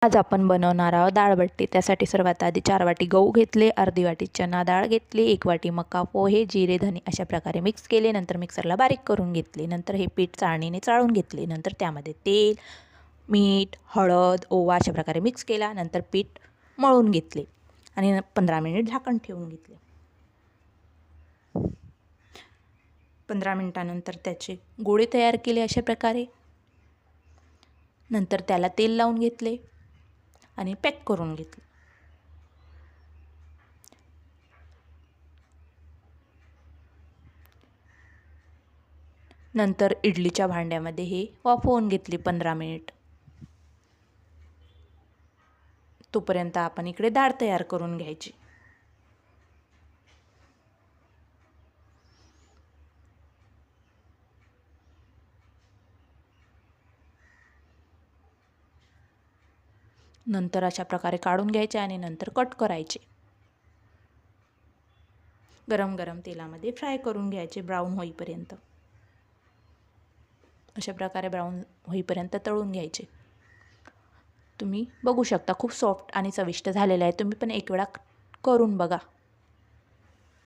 आज आपण बनवणार आहोत डाळबट्टी। त्यासाठी सर्वात आधी 4 वाटी गहू घेतले, अर्धी वाटी चना डाळ घेतली, 1 वाटी मका, पोहे, जिरे, धने अशा प्रकारे मिक्स केले। नंतर मिक्सरला बारीक करून घेतले। नंतर हे पीठ चाळणीने चाळून घेतले। नंतर त्यामध्ये तेल, मीठ, हळद, ओवा अशा प्रकारे मिक्स केला। नंतर पीठ मळून घेतले आणि 15 मिनिट झाकण ठेवून घेतले। 15 मिनिटानंतर त्याचे गोळे तयार केले अशा प्रकारे। नंतर त्याला तेल लावून घेतले आणि पॅक करून घेतले। नंतर इडलीच्या भांड्यामध्ये हे वाफवून घेतले 15 मिनिट। तोपर्यंत आपण इकडे डाळ तयार करून घ्यायची। नंतर अशा प्रकारे काढून घ्यायचे आणि नंतर कट करायचे। गरम गरम तेलामध्ये फ्राय करून घ्यायचे ब्राऊन होईपर्यंत। अशा प्रकारे ब्राऊन होईपर्यंत तळून घ्यायचे। तुम्ही बघू शकता खूप सॉफ्ट आणि चविष्ट झालेले आहे। तुम्ही पण एक वेळा करून बघा।